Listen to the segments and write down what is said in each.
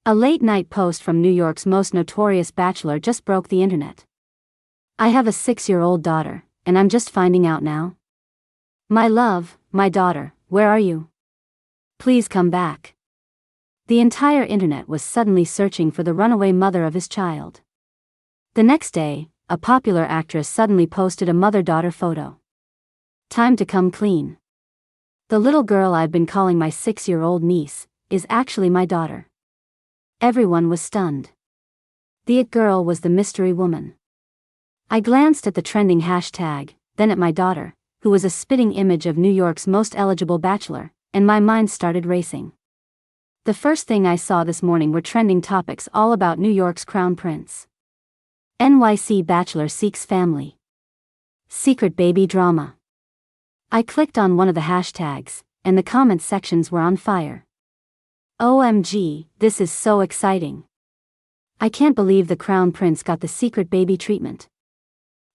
A late-night post from New York's most notorious bachelor just broke the internet. I have a 6-year-old daughter, and I'm just finding out now. My love, my daughter, where are you? Please come back. The entire internet was suddenly searching for the runaway mother of his child. The next day, a popular actress suddenly posted a mother-daughter photo. Time to come clean. The little girl I've been calling my 6-year-old niece is actually my daughter. Everyone was stunned. The it girl was the mystery woman. I glanced at the trending hashtag, then at my daughter, who was a spitting image of New York's most eligible bachelor, and my mind started racing. The first thing I saw this morning were trending topics all about New York's crown prince. NYC bachelor seeks family. Secret baby drama. I clicked on one of the hashtags, and the comment sections were on fire. OMG, this is so exciting. I can't believe the crown prince got the secret baby treatment.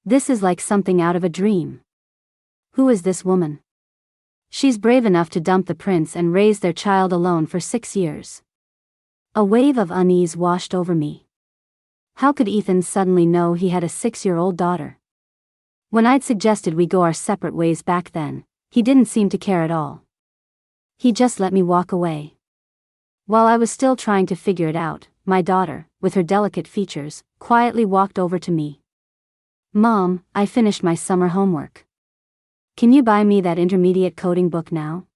This is like something out of a dream. Who is this woman? She's brave enough to dump the prince and raise their child alone for 6 years. A wave of unease washed over me. How could Ethan suddenly know he had a 6-year-old daughter? When I'd suggested we go our separate ways back then, he didn't seem to care at all. He just let me walk away. While I was still trying to figure it out, my daughter, with her delicate features, quietly walked over to me. Mom, I finished my summer homework. Can you buy me that intermediate coding book now?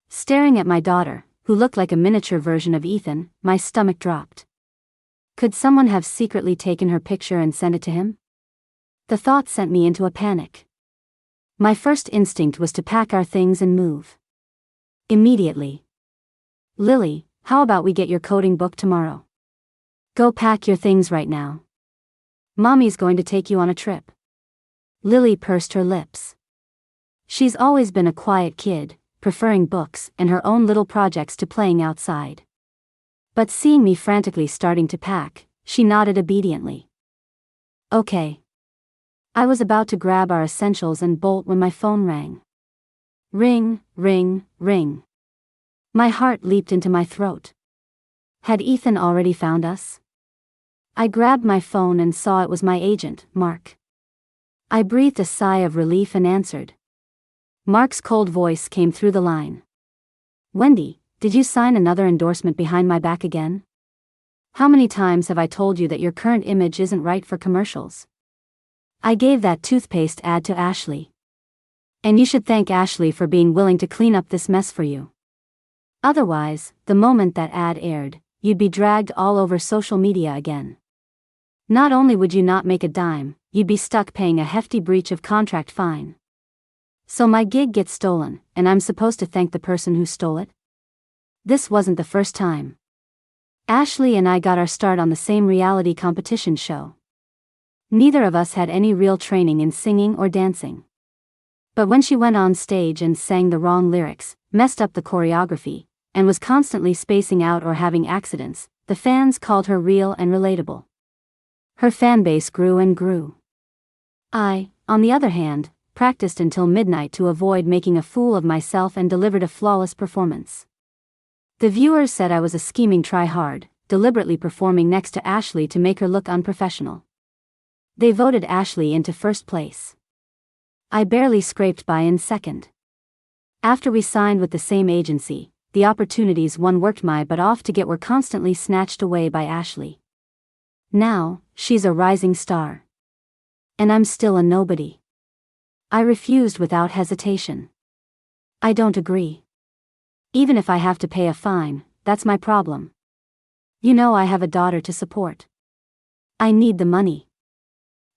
Staring at my daughter, who looked like a miniature version of Ethan, my stomach dropped. Could someone have secretly taken her picture and sent it to him? The thought sent me into a panic. My first instinct was to pack our things and move. Immediately. Lily, how about we get your coding book tomorrow? Go pack your things right now. Mommy's going to take you on a trip. Lily pursed her lips. She's always been a quiet kid, preferring books and her own little projects to playing outside. But seeing me frantically starting to pack, she nodded obediently. Okay. I was about to grab our essentials and bolt when my phone rang. Ring, ring, ring. My heart leaped into my throat. Had Ethan already found us? I grabbed my phone and saw it was my agent, Mark. I breathed a sigh of relief and answered. Mark's cold voice came through the line. Wendy, did you sign another endorsement behind my back again? How many times have I told you that your current image isn't right for commercials? I gave that toothpaste ad to Ashley. And you should thank Ashley for being willing to clean up this mess for you. Otherwise, the moment that ad aired, you'd be dragged all over social media again. Not only would you not make a dime, you'd be stuck paying a hefty breach of contract fine. So my gig gets stolen, and I'm supposed to thank the person who stole it? This wasn't the first time. Ashley and I got our start on the same reality competition show. Neither of us had any real training in singing or dancing. But when she went on stage and sang the wrong lyrics, messed up the choreography, and was constantly spacing out or having accidents, the fans called her real and relatable. Her fanbase grew and grew. I, on the other hand, practiced until midnight to avoid making a fool of myself and delivered a flawless performance. The viewers said I was a scheming try-hard, deliberately performing next to Ashley to make her look unprofessional. They voted Ashley into first place. I barely scraped by in second. After we signed with the same agency, the opportunities one worked my butt off to get were constantly snatched away by Ashley. Now, she's a rising star. And I'm still a nobody. I refused without hesitation. I don't agree. Even if I have to pay a fine, that's my problem. You know I have a daughter to support. I need the money.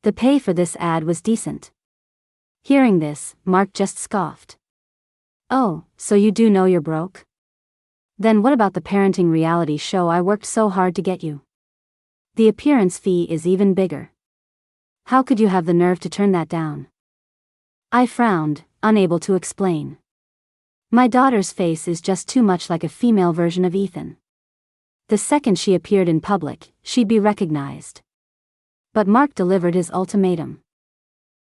The pay for this ad was decent. Hearing this, Mark just scoffed. Oh, so you do know you're broke? Then what about the parenting reality show I worked so hard to get you? The appearance fee is even bigger. How could you have the nerve to turn that down? I frowned, unable to explain. My daughter's face is just too much like a female version of Ethan. The second she appeared in public, she'd be recognized. But Mark delivered his ultimatum.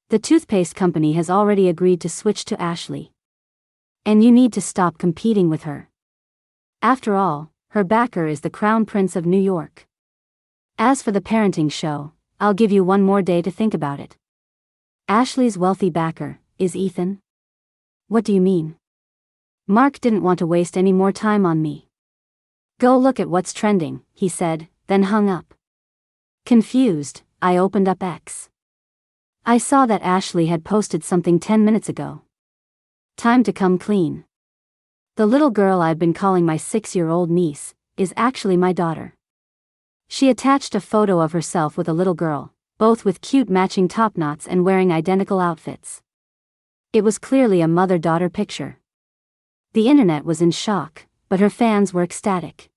The toothpaste company has already agreed to switch to Ashley. And you need to stop competing with her. After all, her backer is the Crown Prince of New York. As for the parenting show, I'll give you one more day to think about it. Ashley's wealthy backer is Ethan. What do you mean? Mark didn't want to waste any more time on me. Go look at what's trending, he said, then hung up. Confused, I opened up X. I saw that Ashley had posted something 10 minutes ago. Time to come clean. The little girl I've been calling my 6-year-old niece is actually my daughter. She attached a photo of herself with a little girl, both with cute matching top knots and wearing identical outfits. It was clearly a mother-daughter picture. The internet was in shock, but her fans were ecstatic.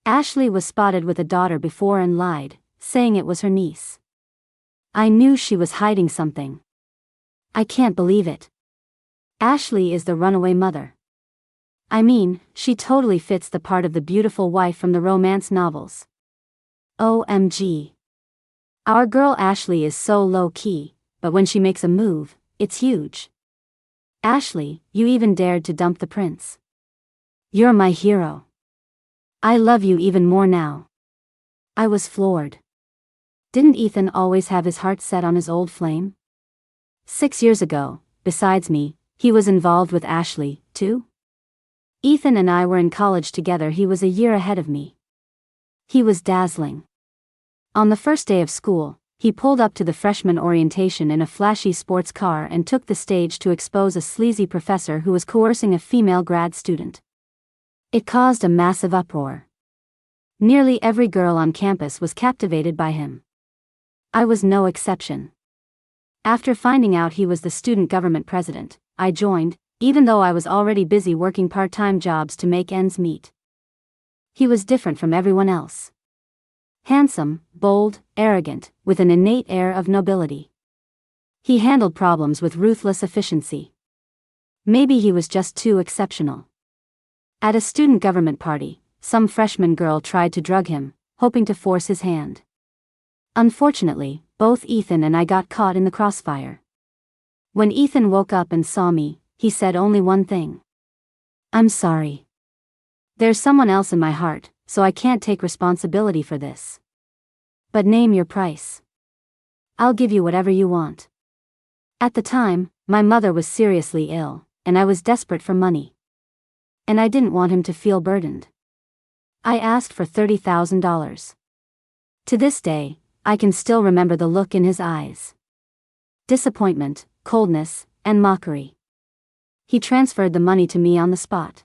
Ashley was spotted with a daughter before and lied, saying it was her niece. I knew she was hiding something. I can't believe it. Ashley is the runaway mother. I mean, she totally fits the part of the beautiful wife from the romance novels. OMG. Our girl Ashley is so low-key, but when she makes a move, it's huge. Ashley, you even dared to dump the prince. You're my hero. I love you even more now. I was floored. Didn't Ethan always have his heart set on his old flame? 6 years ago, besides me, he was involved with Ashley, too? Ethan and I were in college together. He was a year ahead of me. He was dazzling. On the first day of school, he pulled up to the freshman orientation in a flashy sports car and took the stage to expose a sleazy professor who was coercing a female grad student. It caused a massive uproar. Nearly every girl on campus was captivated by him. I was no exception. After finding out he was the student government president, I joined, even though I was already busy working part-time jobs to make ends meet. He was different from everyone else. Handsome, bold, arrogant, with an innate air of nobility. He handled problems with ruthless efficiency. Maybe he was just too exceptional. At a student government party, some freshman girl tried to drug him, hoping to force his hand. Unfortunately, both Ethan and I got caught in the crossfire. When Ethan woke up and saw me, he said only one thing. I'm sorry. There's someone else in my heart, so I can't take responsibility for this. But name your price. I'll give you whatever you want. At the time, my mother was seriously ill, and I was desperate for money. And I didn't want him to feel burdened. I asked for $30,000. To this day, I can still remember the look in his eyes. Disappointment, coldness, and mockery. He transferred the money to me on the spot.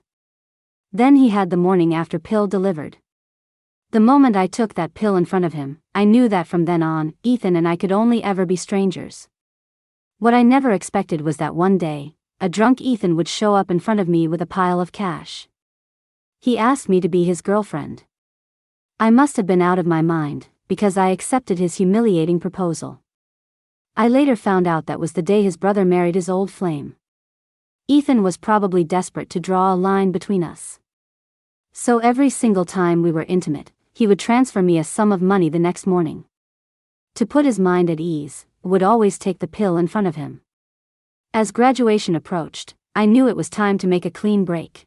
Then he had the morning after pill delivered. The moment I took that pill in front of him, I knew that from then on, Ethan and I could only ever be strangers. What I never expected was that one day, a drunk Ethan would show up in front of me with a pile of cash. He asked me to be his girlfriend. I must have been out of my mind, because I accepted his humiliating proposal. I later found out that was the day his brother married his old flame. Ethan was probably desperate to draw a line between us. So every single time we were intimate, he would transfer me a sum of money the next morning. To put his mind at ease, would always take the pill in front of him. As graduation approached, I knew it was time to make a clean break.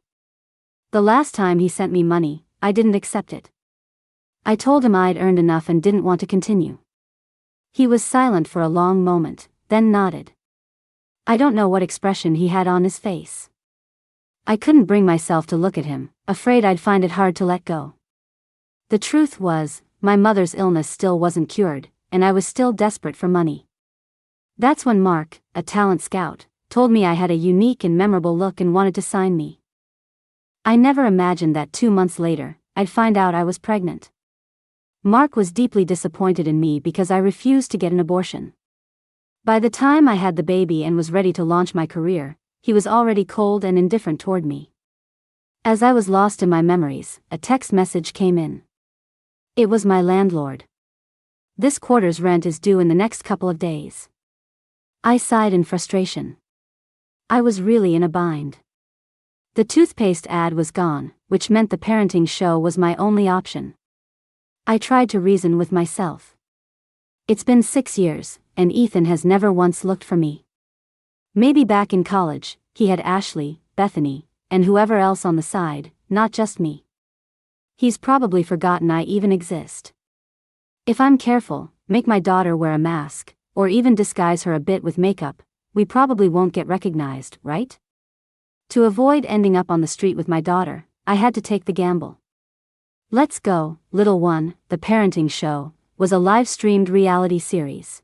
The last time he sent me money, I didn't accept it. I told him I'd earned enough and didn't want to continue. He was silent for a long moment, then nodded. I don't know what expression he had on his face. I couldn't bring myself to look at him, afraid I'd find it hard to let go. The truth was, my mother's illness still wasn't cured, and I was still desperate for money. That's when Mark, a talent scout, told me I had a unique and memorable look and wanted to sign me. I never imagined that 2 months later, I'd find out I was pregnant. Mark was deeply disappointed in me because I refused to get an abortion. By the time I had the baby and was ready to launch my career, he was already cold and indifferent toward me. As I was lost in my memories, a text message came in. It was my landlord. This quarter's rent is due in the next couple of days. I sighed in frustration. I was really in a bind. The toothpaste ad was gone, which meant the parenting show was my only option. I tried to reason with myself. It's been 6 years, and Ethan has never once looked for me. Maybe back in college, he had Ashley, Bethany, and whoever else on the side, not just me. He's probably forgotten I even exist. If I'm careful, make my daughter wear a mask, or even disguise her a bit with makeup, we probably won't get recognized, right? To avoid ending up on the street with my daughter, I had to take the gamble. Let's Go, Little One, the parenting show, was a live-streamed reality series.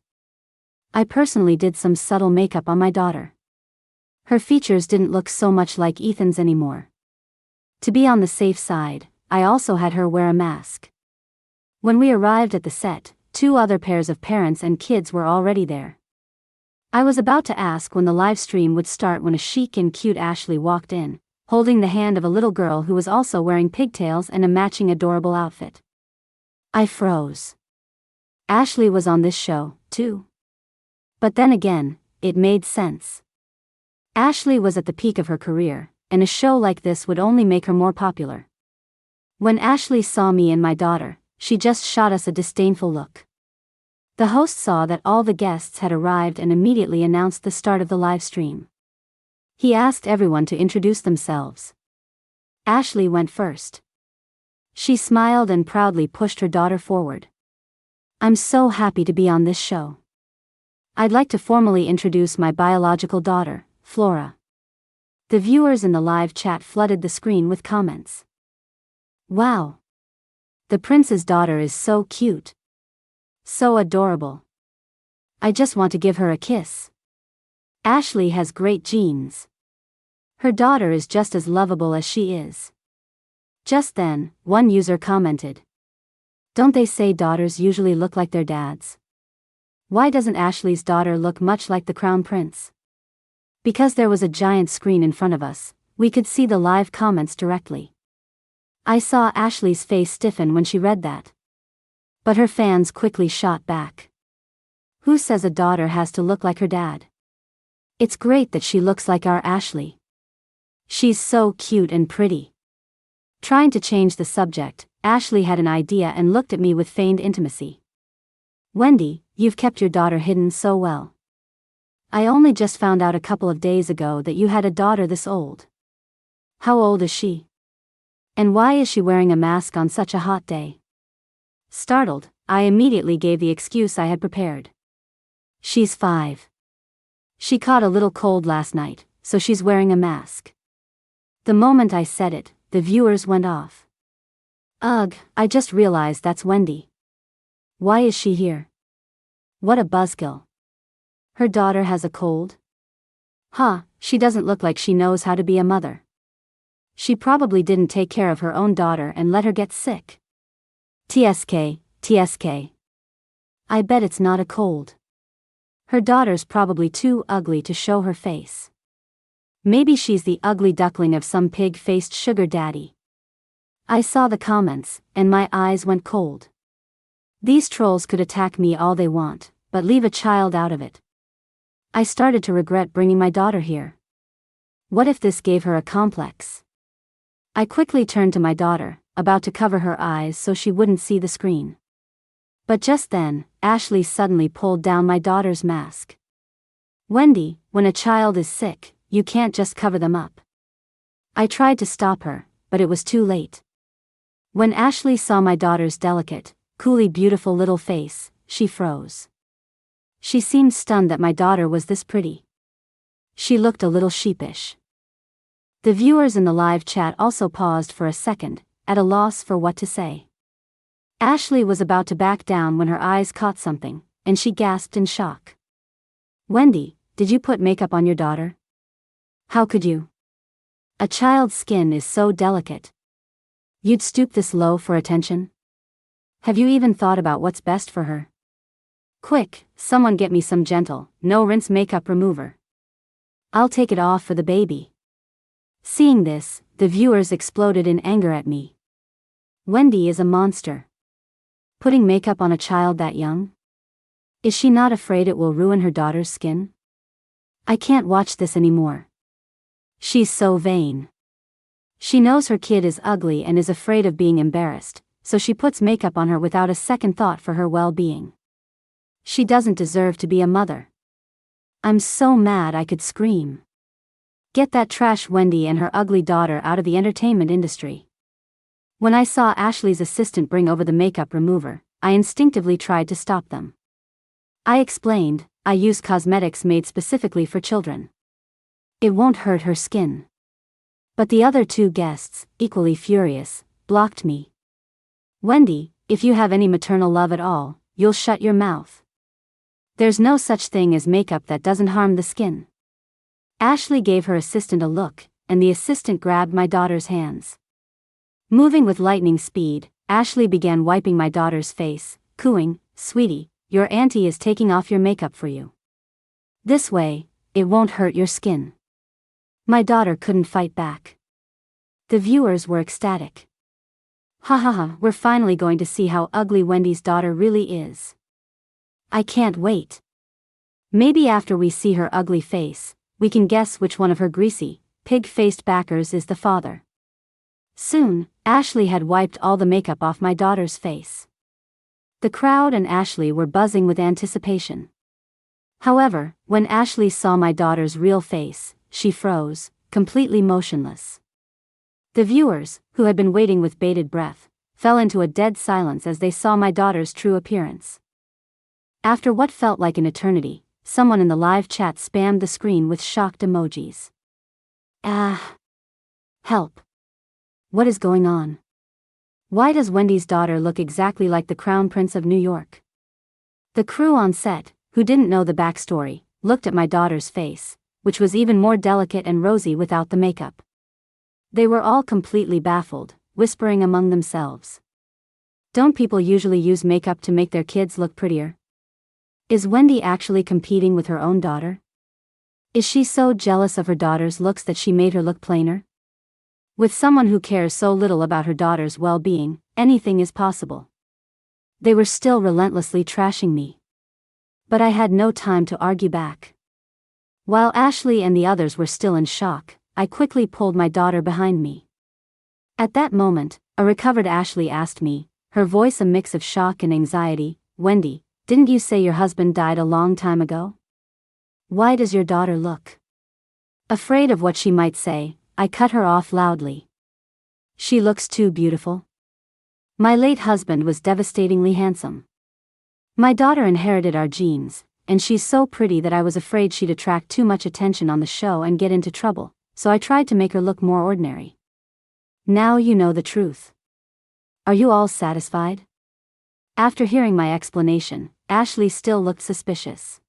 I personally did some subtle makeup on my daughter. Her features didn't look so much like Ethan's anymore. To be on the safe side, I also had her wear a mask. When we arrived at the set, 2 other pairs of parents and kids were already there. I was about to ask when the live stream would start when a chic and cute Ashley walked in, holding the hand of a little girl who was also wearing pigtails and a matching adorable outfit. I froze. Ashley was on this show, too. But then again, it made sense. Ashley was at the peak of her career, and a show like this would only make her more popular. When Ashley saw me and my daughter, she just shot us a disdainful look. The host saw that all the guests had arrived and immediately announced the start of the live stream. He asked everyone to introduce themselves. Ashley went first. She smiled and proudly pushed her daughter forward. I'm so happy to be on this show. I'd like to formally introduce my biological daughter, Flora. The viewers in the live chat flooded the screen with comments. Wow! The prince's daughter is so cute. So adorable. I just want to give her a kiss. Ashley has great genes. Her daughter is just as lovable as she is. Just then, one user commented. Don't they say daughters usually look like their dads? Why doesn't Ashley's daughter look much like the crown prince? Because there was a giant screen in front of us, we could see the live comments directly. I saw Ashley's face stiffen when she read that. But her fans quickly shot back. Who says a daughter has to look like her dad? It's great that she looks like our Ashley. She's so cute and pretty. Trying to change the subject, Ashley had an idea and looked at me with feigned intimacy. Wendy, you've kept your daughter hidden so well. I only just found out a couple of days ago that you had a daughter this old. How old is she? And why is she wearing a mask on such a hot day? Startled, I immediately gave the excuse I had prepared. She's 5. She caught a little cold last night, so she's wearing a mask. The moment I said it, the viewers went off. Ugh, I just realized that's Wendy. Why is she here? What a buzzkill. Her daughter has a cold? Huh, she doesn't look like she knows how to be a mother. She probably didn't take care of her own daughter and let her get sick. TSK, TSK. I bet it's not a cold. Her daughter's probably too ugly to show her face. Maybe she's the ugly duckling of some pig-faced sugar daddy. I saw the comments, and my eyes went cold. These trolls could attack me all they want, but leave a child out of it. I started to regret bringing my daughter here. What if this gave her a complex? I quickly turned to my daughter, about to cover her eyes so she wouldn't see the screen. But just then, Ashley suddenly pulled down my daughter's mask. Wendy, when a child is sick, you can't just cover them up. I tried to stop her, but it was too late. When Ashley saw my daughter's delicate, coolly beautiful little face, she froze. She seemed stunned that my daughter was this pretty. She looked a little sheepish. The viewers in the live chat also paused for a second, at a loss for what to say. Ashley was about to back down when her eyes caught something, and she gasped in shock. Wendy, did you put makeup on your daughter? How could you? A child's skin is so delicate. You'd stoop this low for attention? Have you even thought about what's best for her? Quick, someone get me some gentle, no-rinse makeup remover. I'll take it off for the baby. Seeing this, the viewers exploded in anger at me. Wendy is a monster. Putting makeup on a child that young? Is she not afraid it will ruin her daughter's skin? I can't watch this anymore. She's so vain. She knows her kid is ugly and is afraid of being embarrassed, so she puts makeup on her without a second thought for her well-being. She doesn't deserve to be a mother. I'm so mad I could scream. Get that trash Wendy and her ugly daughter out of the entertainment industry. When I saw Ashley's assistant bring over the makeup remover, I instinctively tried to stop them. I explained, I use cosmetics made specifically for children. It won't hurt her skin. But the other two guests, equally furious, blocked me. Wendy, if you have any maternal love at all, you'll shut your mouth. There's no such thing as makeup that doesn't harm the skin. Ashley gave her assistant a look, and the assistant grabbed my daughter's hands. Moving with lightning speed, Ashley began wiping my daughter's face, cooing, "Sweetie, your auntie is taking off your makeup for you. This way, it won't hurt your skin." My daughter couldn't fight back. The viewers were ecstatic. Ha ha ha, we're finally going to see how ugly Wendy's daughter really is. I can't wait. Maybe after we see her ugly face, we can guess which one of her greasy, pig-faced backers is the father. Soon, Ashley had wiped all the makeup off my daughter's face. The crowd and Ashley were buzzing with anticipation. However, when Ashley saw my daughter's real face, she froze, completely motionless. The viewers, who had been waiting with bated breath, fell into a dead silence as they saw my daughter's true appearance. After what felt like an eternity, someone in the live chat spammed the screen with shocked emojis. Ah! Help! What is going on? Why does Wendy's daughter look exactly like the Crown Prince of New York? The crew on set, who didn't know the backstory, looked at my daughter's face, which was even more delicate and rosy without the makeup. They were all completely baffled, whispering among themselves. Don't people usually use makeup to make their kids look prettier? Is Wendy actually competing with her own daughter? Is she so jealous of her daughter's looks that she made her look plainer? With someone who cares so little about her daughter's well-being, anything is possible. They were still relentlessly trashing me. But I had no time to argue back. While Ashley and the others were still in shock, I quickly pulled my daughter behind me. At that moment, a recovered Ashley asked me, her voice a mix of shock and anxiety, "Wendy, didn't you say your husband died a long time ago? Why does your daughter look?" Afraid of what she might say, I cut her off loudly. "She looks too beautiful. My late husband was devastatingly handsome. My daughter inherited our genes, and she's so pretty that I was afraid she'd attract too much attention on the show and get into trouble, so I tried to make her look more ordinary. Now you know the truth. Are you all satisfied?" After hearing my explanation, Ashley still looked suspicious.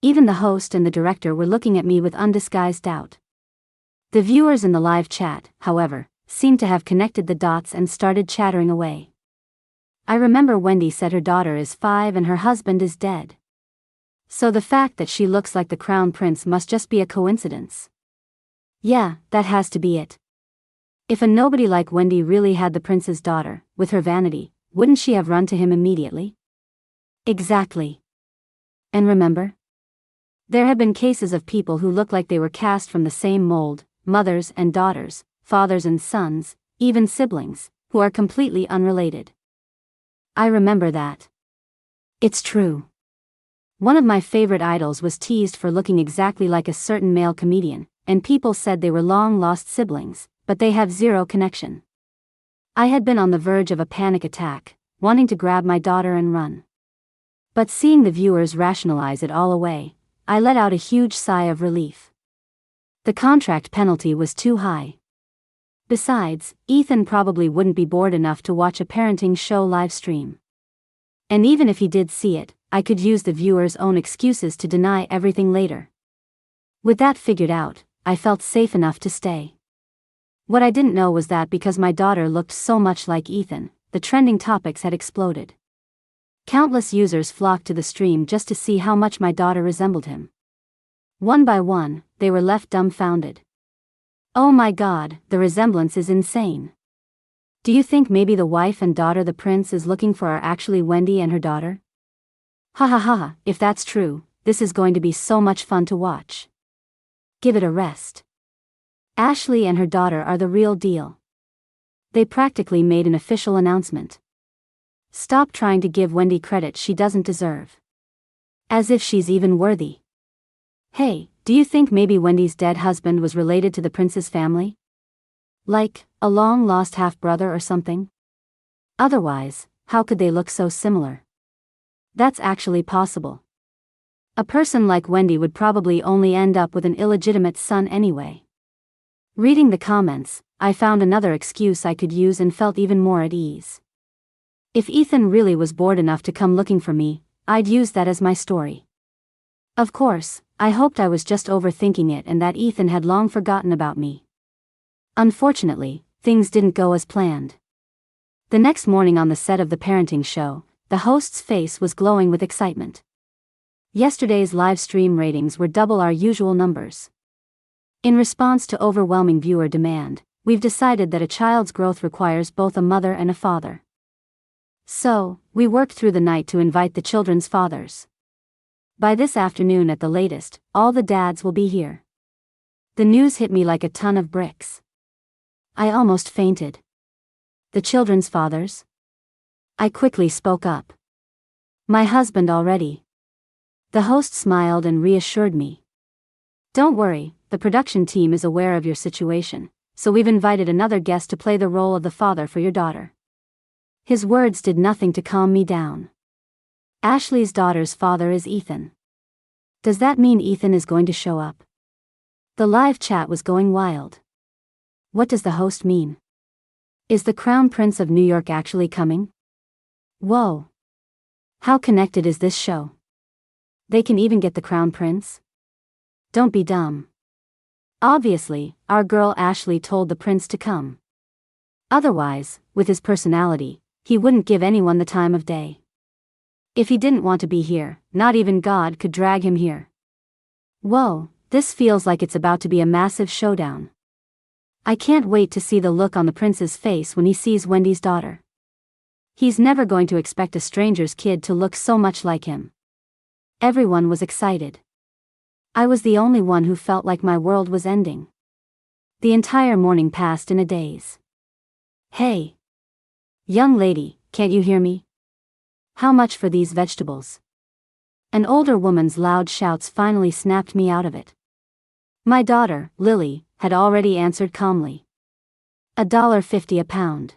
Even the host and the director were looking at me with undisguised doubt. The viewers in the live chat, however, seemed to have connected the dots and started chattering away. I remember Wendy said her daughter is 5 and her husband is dead. So the fact that she looks like the Crown Prince must just be a coincidence. Yeah, that has to be it. If a nobody like Wendy really had the prince's daughter, with her vanity, wouldn't she have run to him immediately? Exactly. And remember? There have been cases of people who look like they were cast from the same mold, mothers and daughters, fathers and sons, even siblings, who are completely unrelated. I remember that. It's true. One of my favorite idols was teased for looking exactly like a certain male comedian, and people said they were long-lost siblings, but they have zero connection. I had been on the verge of a panic attack, wanting to grab my daughter and run. But seeing the viewers rationalize it all away, I let out a huge sigh of relief. The contract penalty was too high. Besides, Ethan probably wouldn't be bored enough to watch a parenting show live stream. And even if he did see it, I could use the viewers' own excuses to deny everything later. With that figured out, I felt safe enough to stay. What I didn't know was that because my daughter looked so much like Ethan, the trending topics had exploded. Countless users flocked to the stream just to see how much my daughter resembled him. One by one, they were left dumbfounded. Oh my God, the resemblance is insane. Do you think maybe the wife and daughter the prince is looking for are actually Wendy and her daughter? Ha ha ha, if that's true, this is going to be so much fun to watch. Give it a rest. Ashley and her daughter are the real deal. They practically made an official announcement. Stop trying to give Wendy credit she doesn't deserve. As if she's even worthy. Hey, do you think maybe Wendy's dead husband was related to the prince's family? Like, a long-lost half-brother or something? Otherwise, how could they look so similar? That's actually possible. A person like Wendy would probably only end up with an illegitimate son anyway. Reading the comments, I found another excuse I could use and felt even more at ease. If Ethan really was bored enough to come looking for me, I'd use that as my story. Of course, I hoped I was just overthinking it and that Ethan had long forgotten about me. Unfortunately, things didn't go as planned. The next morning on the set of the parenting show, the host's face was glowing with excitement. Yesterday's live stream ratings were double our usual numbers. In response to overwhelming viewer demand, we've decided that a child's growth requires both a mother and a father. So, we worked through the night to invite the children's fathers. By this afternoon at the latest, all the dads will be here. The news hit me like a ton of bricks. I almost fainted. The children's fathers? I quickly spoke up. My husband already. The host smiled and reassured me. Don't worry, the production team is aware of your situation, so we've invited another guest to play the role of the father for your daughter. His words did nothing to calm me down. Ashley's daughter's father is Ethan. Does that mean Ethan is going to show up? The live chat was going wild. What does the host mean? Is the Crown Prince of New York actually coming? Whoa. How connected is this show? They can even get the Crown Prince? Don't be dumb. Obviously, our girl Ashley told the prince to come. Otherwise, with his personality, he wouldn't give anyone the time of day. If he didn't want to be here, not even God could drag him here. Whoa, this feels like it's about to be a massive showdown. I can't wait to see the look on the prince's face when he sees Wendy's daughter. He's never going to expect a stranger's kid to look so much like him. Everyone was excited. I was the only one who felt like my world was ending. The entire morning passed in a daze. Hey! Young lady, can't you hear me? How much for these vegetables? An older woman's loud shouts finally snapped me out of it. My daughter, Lily, had already answered calmly. $1.50 a pound.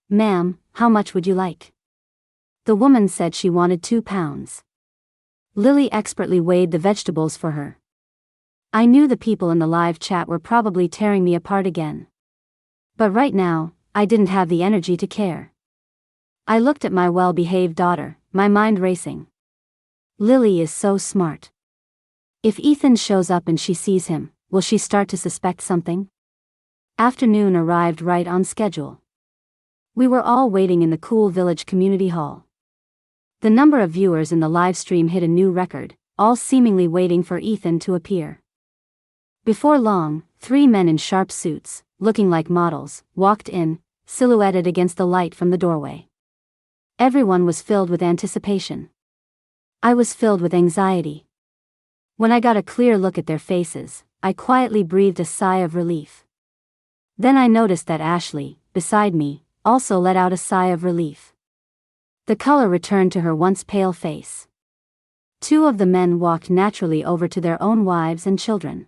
Ma'am, how much would you like? The woman said she wanted 2 pounds. Lily expertly weighed the vegetables for her. I knew the people in the live chat were probably tearing me apart again. But right now, I didn't have the energy to care. I looked at my well-behaved daughter, my mind racing. Lily is so smart. If Ethan shows up and she sees him, will she start to suspect something? Afternoon arrived right on schedule. We were all waiting in the cool village community hall. The number of viewers in the live stream hit a new record, all seemingly waiting for Ethan to appear. Before long, 3 men in sharp suits, looking like models, walked in, silhouetted against the light from the doorway. Everyone was filled with anticipation. I was filled with anxiety. When I got a clear look at their faces, I quietly breathed a sigh of relief. Then I noticed that Ashley, beside me, also let out a sigh of relief. The color returned to her once pale face. 2 of the men walked naturally over to their own wives and children.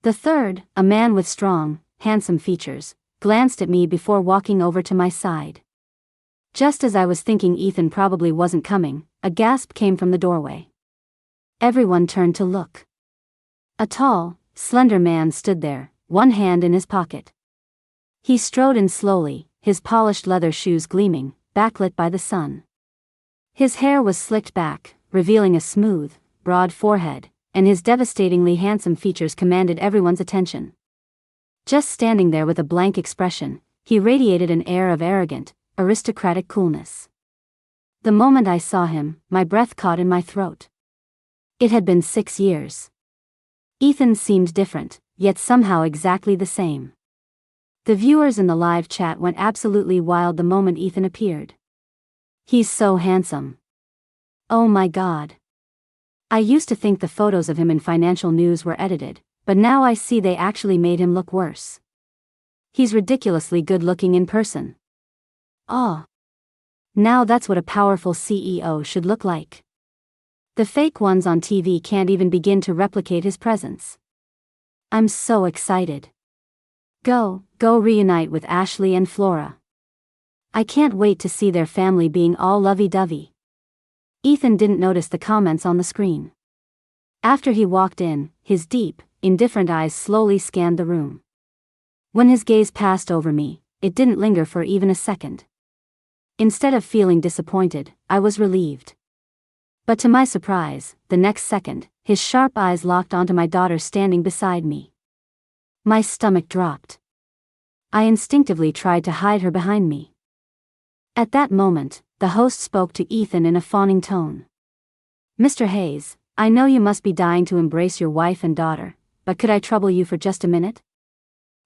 The third, a man with strong, handsome features, glanced at me before walking over to my side. Just as I was thinking Ethan probably wasn't coming, a gasp came from the doorway. Everyone turned to look. A tall, slender man stood there, one hand in his pocket. He strode in slowly, his polished leather shoes gleaming, backlit by the sun. His hair was slicked back, revealing a smooth, broad forehead, and his devastatingly handsome features commanded everyone's attention. Just standing there with a blank expression, he radiated an air of arrogant, aristocratic coolness. The moment I saw him, my breath caught in my throat. It had been 6 years. Ethan seemed different, yet somehow exactly the same. The viewers in the live chat went absolutely wild the moment Ethan appeared. He's so handsome. Oh my God. I used to think the photos of him in financial news were edited, but now I see they actually made him look worse. He's ridiculously good looking in person. Oh. Now that's what a powerful CEO should look like. The fake ones on TV can't even begin to replicate his presence. I'm so excited. Go reunite with Ashley and Flora. I can't wait to see their family being all lovey-dovey. Ethan didn't notice the comments on the screen. After he walked in, his deep, indifferent eyes slowly scanned the room. When his gaze passed over me, it didn't linger for even a second. Instead of feeling disappointed, I was relieved. But to my surprise, the next second, his sharp eyes locked onto my daughter standing beside me. My stomach dropped. I instinctively tried to hide her behind me. At that moment, the host spoke to Ethan in a fawning tone. "Mr. Hayes, I know you must be dying to embrace your wife and daughter, but could I trouble you for just a minute?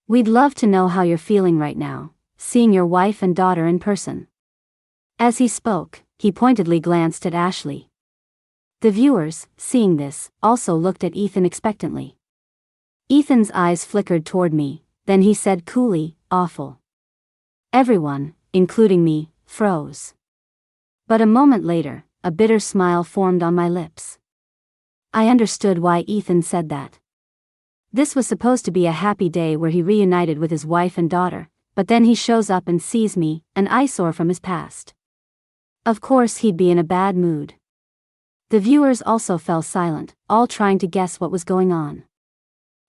We'd love to know how you're feeling right now, seeing your wife and daughter in person." As he spoke, he pointedly glanced at Ashley. The viewers, seeing this, also looked at Ethan expectantly. Ethan's eyes flickered toward me, then he said coolly, "Awful." Everyone, including me, froze. But a moment later, a bitter smile formed on my lips. I understood why Ethan said that. This was supposed to be a happy day where he reunited with his wife and daughter, but then he shows up and sees me, an eyesore from his past. Of course he'd be in a bad mood. The viewers also fell silent, all trying to guess what was going on.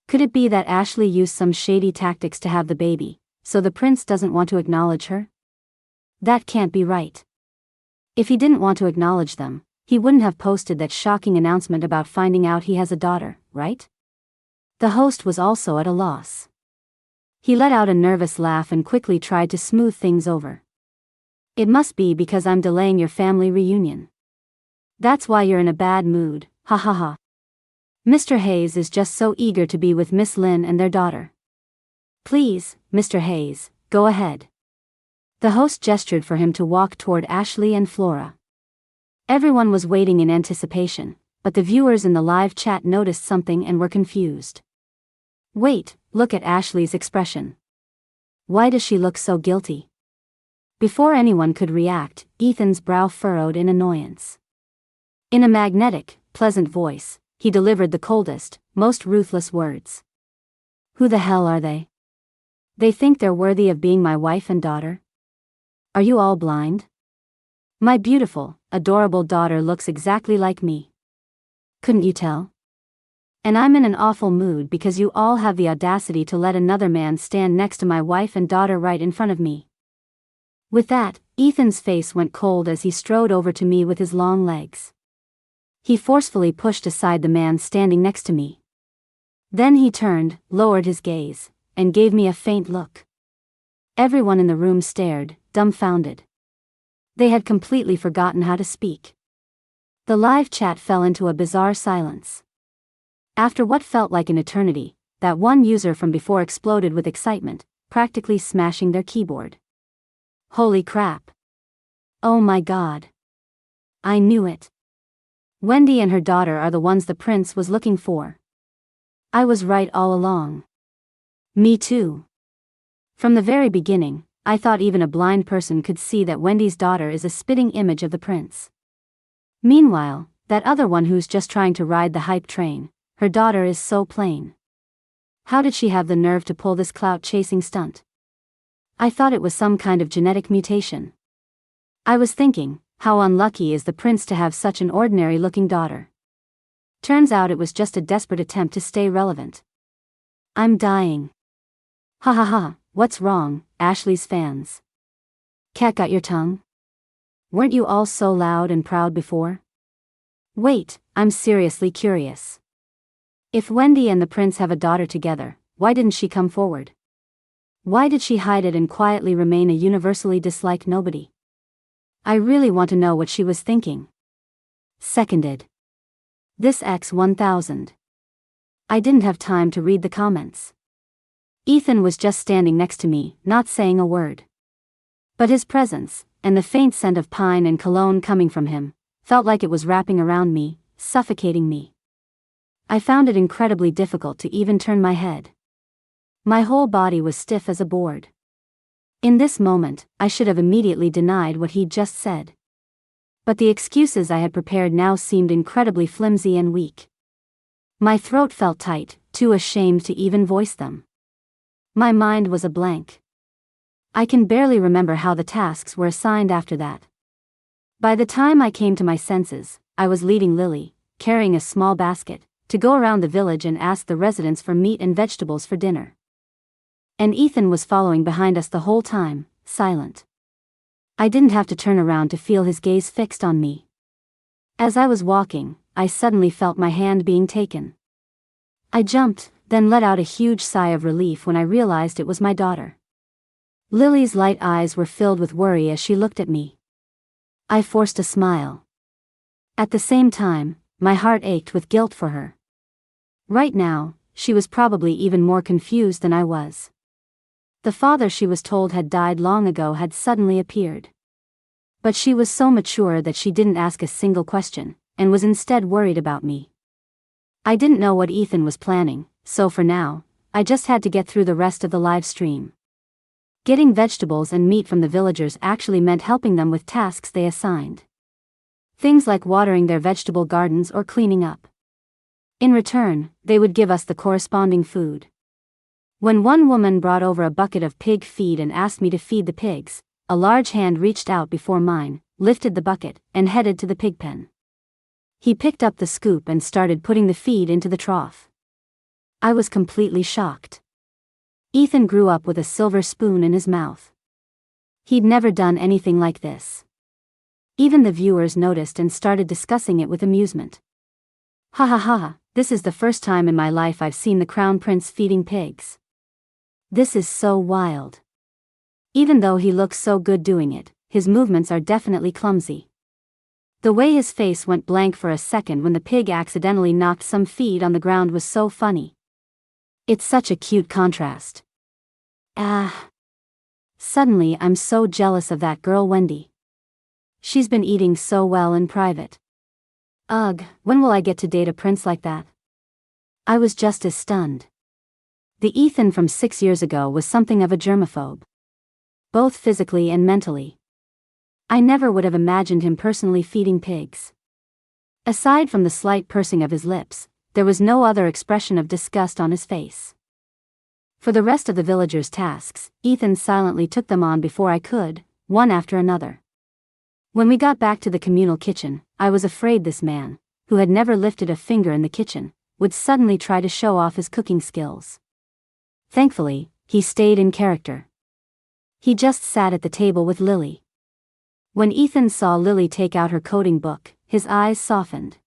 Could it be that Ashley used some shady tactics to have the baby, so the prince doesn't want to acknowledge her? That can't be right. If he didn't want to acknowledge them, he wouldn't have posted that shocking announcement about finding out he has a daughter, right? The host was also at a loss. He let out a nervous laugh and quickly tried to smooth things over. "It must be because I'm delaying your family reunion. That's why you're in a bad mood, ha ha ha. Mr. Hayes is just so eager to be with Miss Lynn and their daughter. Please, Mr. Hayes, go ahead." The host gestured for him to walk toward Ashley and Flora. Everyone was waiting in anticipation, but the viewers in the live chat noticed something and were confused. Wait, look at Ashley's expression. Why does she look so guilty? Before anyone could react, Ethan's brow furrowed in annoyance. In a magnetic, pleasant voice, he delivered the coldest, most ruthless words. "Who the hell are they? They think they're worthy of being my wife and daughter? Are you all blind? My beautiful, adorable daughter looks exactly like me. Couldn't you tell? And I'm in an awful mood because you all have the audacity to let another man stand next to my wife and daughter right in front of me." With that, Ethan's face went cold as he strode over to me with his long legs. He forcefully pushed aside the man standing next to me. Then he turned, lowered his gaze, and gave me a faint look. Everyone in the room stared, dumbfounded. They had completely forgotten how to speak. The live chat fell into a bizarre silence. After what felt like an eternity, that one user from before exploded with excitement, practically smashing their keyboard. "Holy crap. Oh my god. I knew it. Wendy and her daughter are the ones the prince was looking for. I was right all along. Me too. From the very beginning, I thought even a blind person could see that Wendy's daughter is a spitting image of the prince. Meanwhile, that other one who's just trying to ride the hype train, her daughter is so plain. How did she have the nerve to pull this clout-chasing stunt? I thought it was some kind of genetic mutation. I was thinking, how unlucky is the prince to have such an ordinary-looking daughter. Turns out it was just a desperate attempt to stay relevant. I'm dying. Ha ha ha, what's wrong, Ashley's fans? Cat got your tongue? Weren't you all so loud and proud before? Wait, I'm seriously curious. If Wendy and the prince have a daughter together, why didn't she come forward? Why did she hide it and quietly remain a universally disliked nobody? I really want to know what she was thinking. Seconded. This X1000. I didn't have time to read the comments. Ethan was just standing next to me, not saying a word. But his presence, and the faint scent of pine and cologne coming from him, felt like it was wrapping around me, suffocating me. I found it incredibly difficult to even turn my head. My whole body was stiff as a board. In this moment, I should have immediately denied what he'd just said. But the excuses I had prepared now seemed incredibly flimsy and weak. My throat felt tight, too ashamed to even voice them. My mind was a blank. I can barely remember how the tasks were assigned after that. By the time I came to my senses, I was leading Lily, carrying a small basket, to go around the village and ask the residents for meat and vegetables for dinner. And Ethan was following behind us the whole time, silent. I didn't have to turn around to feel his gaze fixed on me. As I was walking, I suddenly felt my hand being taken. I jumped, then let out a huge sigh of relief when I realized it was my daughter. Lily's light eyes were filled with worry as she looked at me. I forced a smile. At the same time, my heart ached with guilt for her. Right now, she was probably even more confused than I was. The father she was told had died long ago had suddenly appeared. But she was so mature that she didn't ask a single question, and was instead worried about me. I didn't know what Ethan was planning, so for now, I just had to get through the rest of the live stream. Getting vegetables and meat from the villagers actually meant helping them with tasks they assigned. Things like watering their vegetable gardens or cleaning up. In return, they would give us the corresponding food. When one woman brought over a bucket of pig feed and asked me to feed the pigs, a large hand reached out before mine, lifted the bucket, and headed to the pig pen. He picked up the scoop and started putting the feed into the trough. I was completely shocked. Ethan grew up with a silver spoon in his mouth. He'd never done anything like this. Even the viewers noticed and started discussing it with amusement. Ha ha ha, this is the first time in my life I've seen the Crown Prince feeding pigs. This is so wild. Even though he looks so good doing it, his movements are definitely clumsy. The way his face went blank for a second when the pig accidentally knocked some feed on the ground was so funny. It's such a cute contrast. Suddenly I'm so jealous of that girl Wendy. She's been eating so well in private. Ugh, when will I get to date a prince like that? I was just as stunned. The Ethan from 6 years ago was something of a germaphobe. Both physically and mentally. I never would have imagined him personally feeding pigs. Aside from the slight pursing of his lips, there was no other expression of disgust on his face. For the rest of the villagers' tasks, Ethan silently took them on before I could, one after another. When we got back to the communal kitchen, I was afraid this man, who had never lifted a finger in the kitchen, would suddenly try to show off his cooking skills. Thankfully, he stayed in character. He just sat at the table with Lily. When Ethan saw Lily take out her coding book, his eyes softened.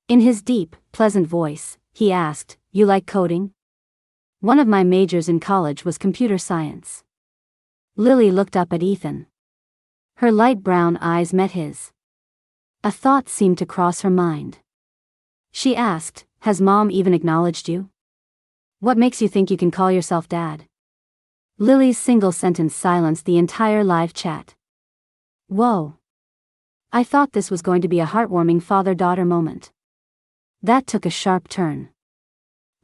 In his deep, pleasant voice, he asked, "You like coding?" One of my majors in college was computer science. Lily looked up at Ethan. Her light brown eyes met his. A thought seemed to cross her mind. She asked, "Has Mom even acknowledged you? What makes you think you can call yourself Dad?" Lily's single sentence silenced the entire live chat. Whoa. I thought this was going to be a heartwarming father-daughter moment. That took a sharp turn.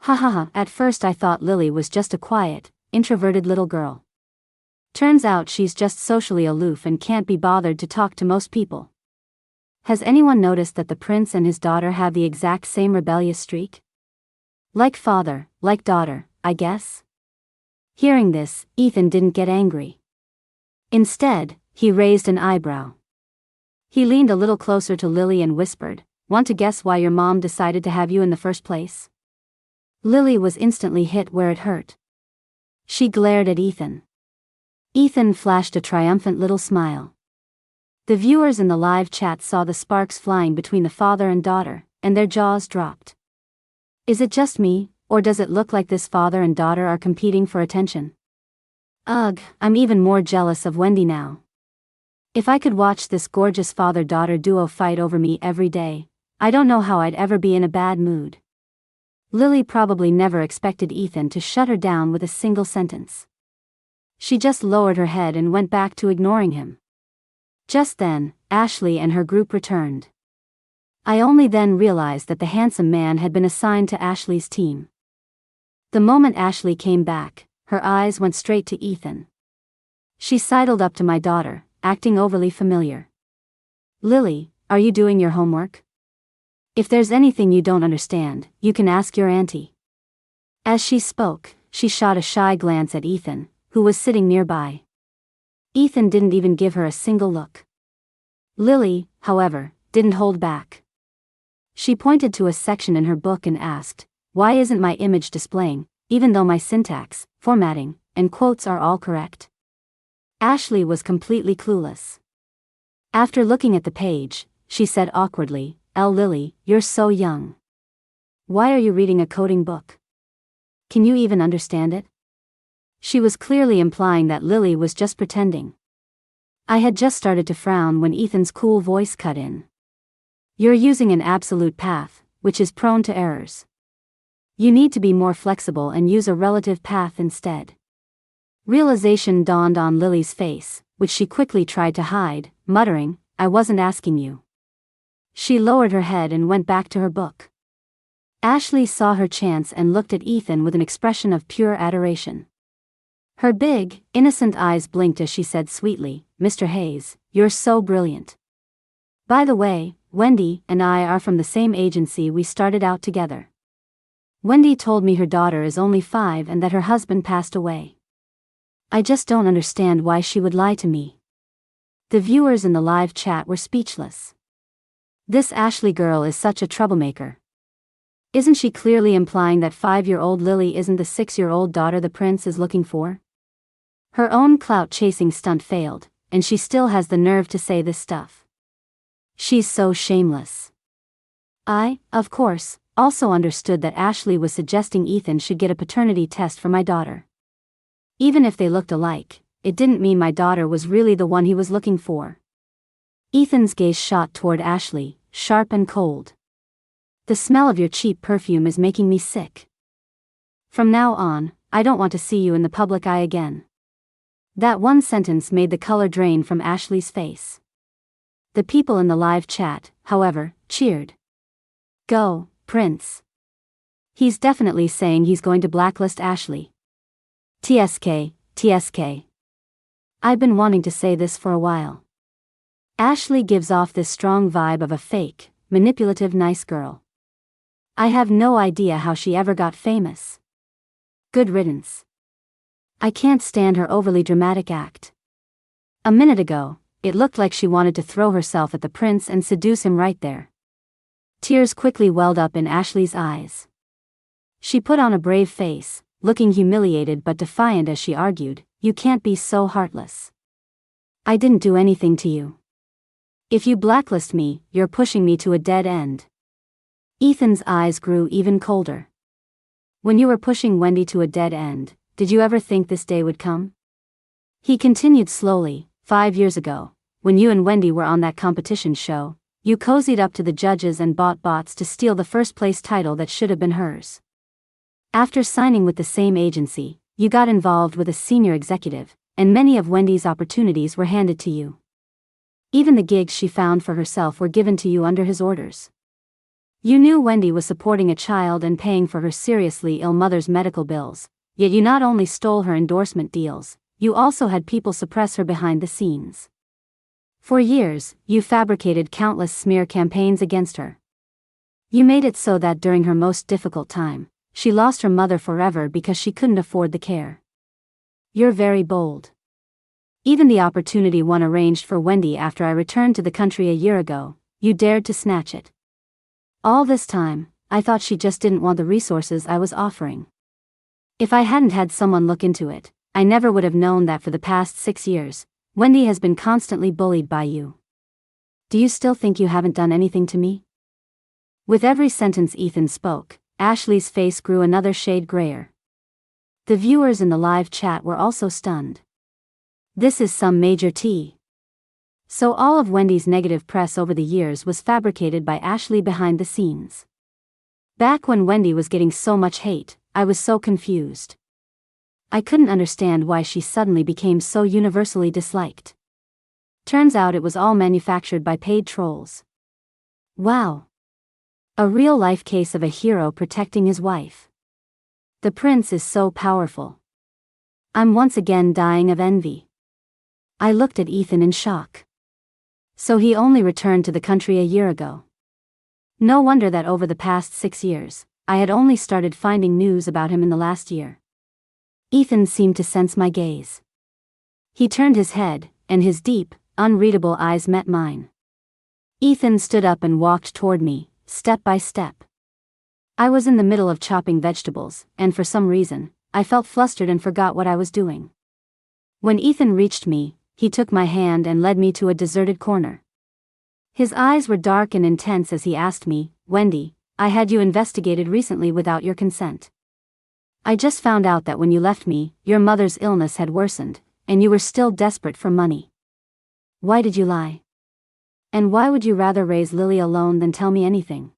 Ha ha ha, at first I thought Lily was just a quiet, introverted little girl. Turns out she's just socially aloof and can't be bothered to talk to most people. Has anyone noticed that the prince and his daughter have the exact same rebellious streak? Like father, like daughter, I guess? Hearing this, Ethan didn't get angry. Instead, he raised an eyebrow. He leaned a little closer to Lily and whispered, "Want to guess why your mom decided to have you in the first place?" Lily was instantly hit where it hurt. She glared at Ethan. Ethan flashed a triumphant little smile. The viewers in the live chat saw the sparks flying between the father and daughter, and their jaws dropped. Is it just me, or does it look like this father and daughter are competing for attention? Ugh, I'm even more jealous of Wendy now. If I could watch this gorgeous father-daughter duo fight over me every day, I don't know how I'd ever be in a bad mood. Lily probably never expected Ethan to shut her down with a single sentence. She just lowered her head and went back to ignoring him. Just then, Ashley and her group returned. I only then realized that the handsome man had been assigned to Ashley's team. The moment Ashley came back, her eyes went straight to Ethan. She sidled up to my daughter, acting overly familiar. "Lily, are you doing your homework? If there's anything you don't understand, you can ask your auntie." As she spoke, she shot a shy glance at Ethan, who was sitting nearby. Ethan didn't even give her a single look. Lily, however, didn't hold back. She pointed to a section in her book and asked, "Why isn't my image displaying, even though my syntax, formatting, and quotes are all correct?" Ashley was completely clueless. After looking at the page, she said awkwardly, Lily, you're so young. Why are you reading a coding book? Can you even understand it?" She was clearly implying that Lily was just pretending. I had just started to frown when Ethan's cool voice cut in. "You're using an absolute path, which is prone to errors. You need to be more flexible and use a relative path instead." Realization dawned on Lily's face, which she quickly tried to hide, muttering, "I wasn't asking you." She lowered her head and went back to her book. Ashley saw her chance and looked at Ethan with an expression of pure adoration. Her big, innocent eyes blinked as she said sweetly, "Mr. Hayes, you're so brilliant. By the way, Wendy and I are from the same agency. We started out together. Wendy told me her daughter is only 5 and that her husband passed away. I just don't understand why she would lie to me." The viewers in the live chat were speechless. This Ashley girl is such a troublemaker. Isn't she clearly implying that 5-year-old Lily isn't the 6-year-old daughter the prince is looking for? Her own clout-chasing stunt failed, and she still has the nerve to say this stuff. She's so shameless. I, of course, also understood that Ashley was suggesting Ethan should get a paternity test for my daughter. Even if they looked alike, it didn't mean my daughter was really the one he was looking for. Ethan's gaze shot toward Ashley, sharp and cold. "The smell of your cheap perfume is making me sick. From now on, I don't want to see you in the public eye again." That one sentence made the color drain from Ashley's face. The people in the live chat, however, cheered. "Go, Prince. He's definitely saying he's going to blacklist Ashley. TSK, TSK. I've been wanting to say this for a while. Ashley gives off this strong vibe of a fake, manipulative nice girl. I have no idea how she ever got famous. Good riddance. I can't stand her overly dramatic act. A minute ago, it looked like she wanted to throw herself at the prince and seduce him right there." Tears quickly welled up in Ashley's eyes. She put on a brave face, looking humiliated but defiant as she argued, "You can't be so heartless. I didn't do anything to you. If you blacklist me, you're pushing me to a dead end." Ethan's eyes grew even colder. "When you were pushing Wendy to a dead end, did you ever think this day would come?" He continued slowly, 5 years ago, when you and Wendy were on that competition show, you cozied up to the judges and bought bots to steal the first-place title that should have been hers. After signing with the same agency, you got involved with a senior executive, and many of Wendy's opportunities were handed to you. Even the gigs she found for herself were given to you under his orders. You knew Wendy was supporting a child and paying for her seriously ill mother's medical bills, yet you not only stole her endorsement deals, you also had people suppress her behind the scenes. For years, you fabricated countless smear campaigns against her. You made it so that during her most difficult time, she lost her mother forever because she couldn't afford the care. You're very bold. Even the opportunity one arranged for Wendy after I returned to the country a year ago, you dared to snatch it. All this time, I thought she just didn't want the resources I was offering. If I hadn't had someone look into it, I never would have known that for the past 6 years, Wendy has been constantly bullied by you. Do you still think you haven't done anything to me?" With every sentence Ethan spoke, Ashley's face grew another shade grayer. The viewers in the live chat were also stunned. This is some major tea. So all of Wendy's negative press over the years was fabricated by Ashley behind the scenes. Back when Wendy was getting so much hate, I was so confused. I couldn't understand why she suddenly became so universally disliked. Turns out it was all manufactured by paid trolls. Wow. A real-life case of a hero protecting his wife. The prince is so powerful. I'm once again dying of envy. I looked at Ethan in shock. So he only returned to the country a year ago. No wonder that over the past 6 years, I had only started finding news about him in the last year. Ethan seemed to sense my gaze. He turned his head, and his deep, unreadable eyes met mine. Ethan stood up and walked toward me, step by step. I was in the middle of chopping vegetables, and for some reason, I felt flustered and forgot what I was doing. When Ethan reached me, he took my hand and led me to a deserted corner. His eyes were dark and intense as he asked me, "Wendy, I had you investigated recently without your consent. I just found out that when you left me, your mother's illness had worsened, and you were still desperate for money. Why did you lie? And why would you rather raise Lily alone than tell me anything?"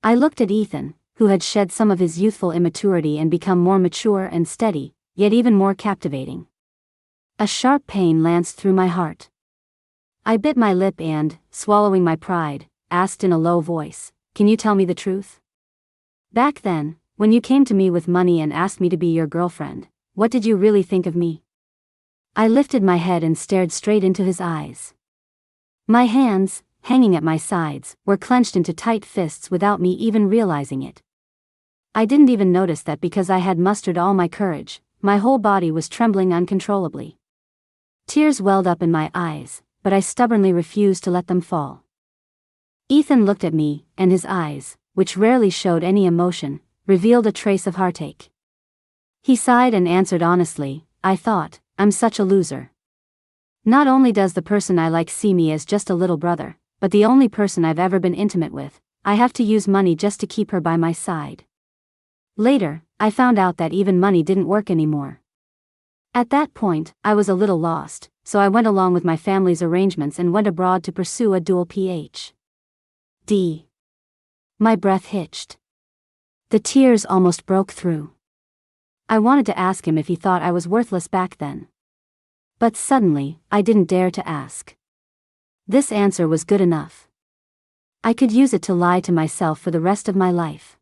I looked at Ethan, who had shed some of his youthful immaturity and become more mature and steady, yet even more captivating. A sharp pain lanced through my heart. I bit my lip and, swallowing my pride, asked in a low voice, "Can you tell me the truth? Back then, when you came to me with money and asked me to be your girlfriend, what did you really think of me?" I lifted my head and stared straight into his eyes. My hands, hanging at my sides, were clenched into tight fists without me even realizing it. I didn't even notice that because I had mustered all my courage, my whole body was trembling uncontrollably. Tears welled up in my eyes, but I stubbornly refused to let them fall. Ethan looked at me, and his eyes, which rarely showed any emotion, revealed a trace of heartache. He sighed and answered honestly, "I thought, I'm such a loser. Not only does the person I like see me as just a little brother, but the only person I've ever been intimate with, I have to use money just to keep her by my side." Later, I found out that even money didn't work anymore. At that point, I was a little lost, so I went along with my family's arrangements and went abroad to pursue a dual Ph.D. My breath hitched. The tears almost broke through. I wanted to ask him if he thought I was worthless back then. But suddenly, I didn't dare to ask. This answer was good enough. I could use it to lie to myself for the rest of my life.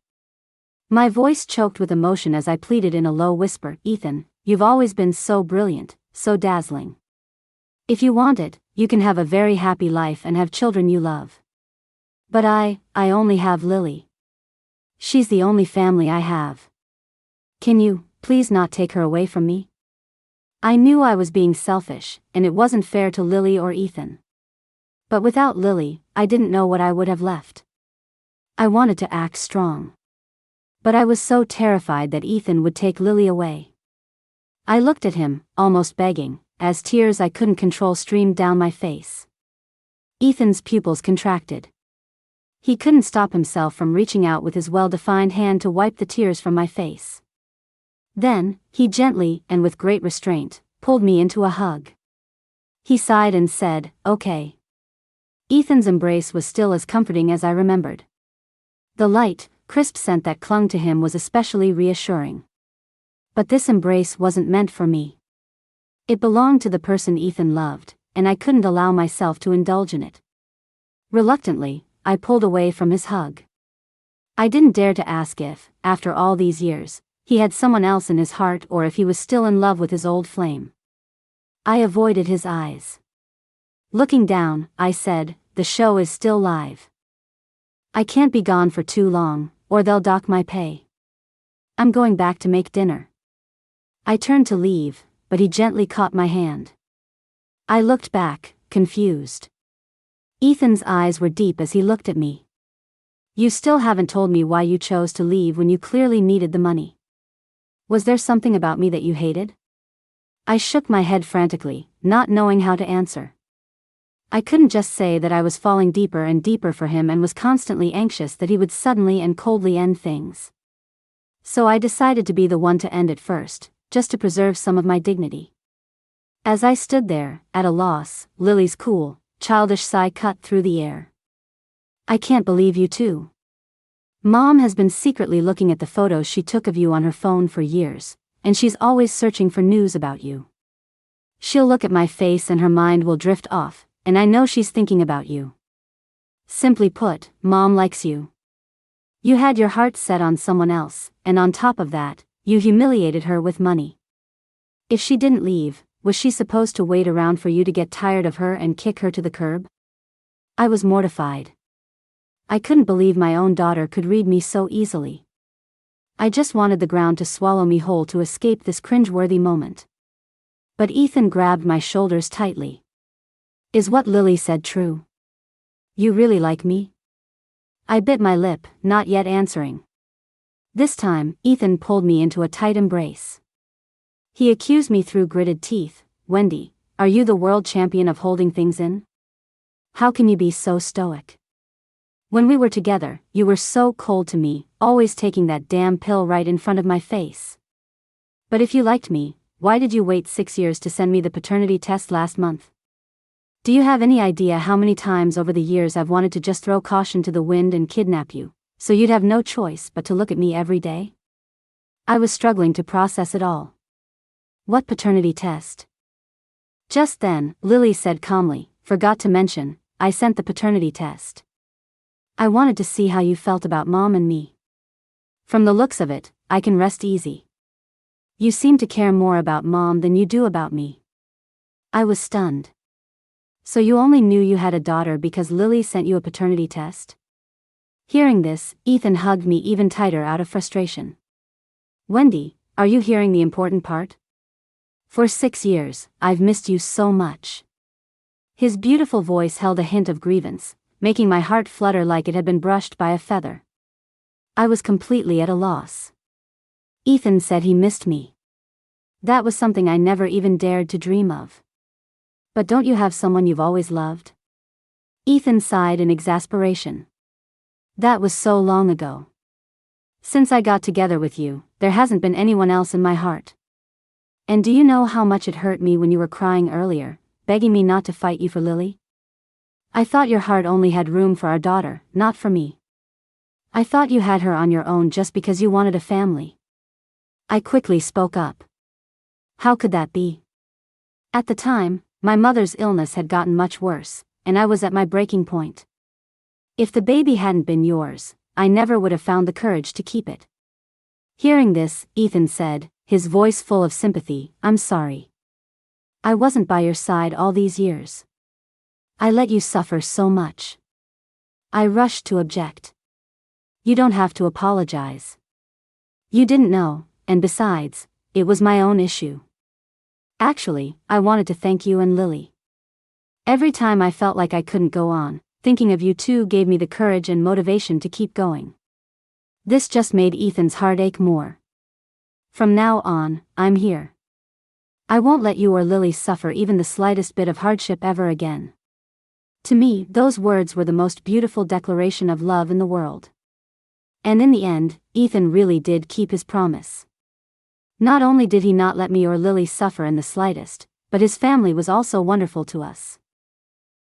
My voice choked with emotion as I pleaded in a low whisper, "Ethan, you've always been so brilliant, so dazzling. If you want it, you can have a very happy life and have children you love. But I only have Lily. She's the only family I have. Can you, please not take her away from me?" I knew I was being selfish, and it wasn't fair to Lily or Ethan. But without Lily, I didn't know what I would have left. I wanted to act strong. But I was so terrified that Ethan would take Lily away. I looked at him, almost begging, as tears I couldn't control streamed down my face. Ethan's pupils contracted. He couldn't stop himself from reaching out with his well-defined hand to wipe the tears from my face. Then, he gently, and with great restraint, pulled me into a hug. He sighed and said, "Okay." Ethan's embrace was still as comforting as I remembered. The light, crisp scent that clung to him was especially reassuring. But this embrace wasn't meant for me. It belonged to the person Ethan loved, and I couldn't allow myself to indulge in it. Reluctantly, I pulled away from his hug. I didn't dare to ask if, after all these years, he had someone else in his heart or if he was still in love with his old flame. I avoided his eyes. Looking down, I said, "The show is still live. I can't be gone for too long, or they'll dock my pay. I'm going back to make dinner." I turned to leave, but he gently caught my hand. I looked back, confused. Ethan's eyes were deep as he looked at me. "You still haven't told me why you chose to leave when you clearly needed the money. Was there something about me that you hated?" I shook my head frantically, not knowing how to answer. I couldn't just say that I was falling deeper and deeper for him and was constantly anxious that he would suddenly and coldly end things. So I decided to be the one to end it first, just to preserve some of my dignity. As I stood there, at a loss, Lily's cool, childish sigh cut through the air. "I can't believe you too. Mom has been secretly looking at the photos she took of you on her phone for years, and she's always searching for news about you. She'll look at my face and her mind will drift off, and I know she's thinking about you. Simply put, Mom likes you. You had your heart set on someone else, and on top of that, you humiliated her with money. If she didn't leave, was she supposed to wait around for you to get tired of her and kick her to the curb?" I was mortified. I couldn't believe my own daughter could read me so easily. I just wanted the ground to swallow me whole to escape this cringeworthy moment. But Ethan grabbed my shoulders tightly. Is what Lily said true? You really like me? I bit my lip, not yet answering. This time, Ethan pulled me into a tight embrace. He accused me through gritted teeth. Wendy, are you the world champion of holding things in? How can you be so stoic? When we were together, you were so cold to me, always taking that damn pill right in front of my face. But if you liked me, why did you wait 6 years to send me the paternity test last month? Do you have any idea how many times over the years I've wanted to just throw caution to the wind and kidnap you, so you'd have no choice but to look at me every day? I was struggling to process it all. What paternity test? Just then, Lily said calmly, forgot to mention, I sent the paternity test. I wanted to see how you felt about Mom and me. From the looks of it, I can rest easy. You seem to care more about Mom than you do about me. I was stunned. So you only knew you had a daughter because Lily sent you a paternity test? Hearing this, Ethan hugged me even tighter out of frustration. Wendy, are you hearing the important part? For 6 years, I've missed you so much. His beautiful voice held a hint of grievance, making my heart flutter like it had been brushed by a feather. I was completely at a loss. Ethan said he missed me. That was something I never even dared to dream of. But don't you have someone you've always loved? Ethan sighed in exasperation. That was so long ago. Since I got together with you, there hasn't been anyone else in my heart. And do you know how much it hurt me when you were crying earlier, begging me not to fight you for Lily? I thought your heart only had room for our daughter, not for me. I thought you had her on your own just because you wanted a family. I quickly spoke up. How could that be? At the time, my mother's illness had gotten much worse, and I was at my breaking point. If the baby hadn't been yours, I never would have found the courage to keep it. Hearing this, Ethan said, his voice full of sympathy, I'm sorry. I wasn't by your side all these years. I let you suffer so much. I rushed to object. You don't have to apologize. You didn't know, and besides, it was my own issue. Actually, I wanted to thank you and Lily. Every time I felt like I couldn't go on, thinking of you two gave me the courage and motivation to keep going. This just made Ethan's heart ache more. From now on, I'm here. I won't let you or Lily suffer even the slightest bit of hardship ever again. To me, those words were the most beautiful declaration of love in the world. And in the end, Ethan really did keep his promise. Not only did he not let me or Lily suffer in the slightest, but his family was also wonderful to us.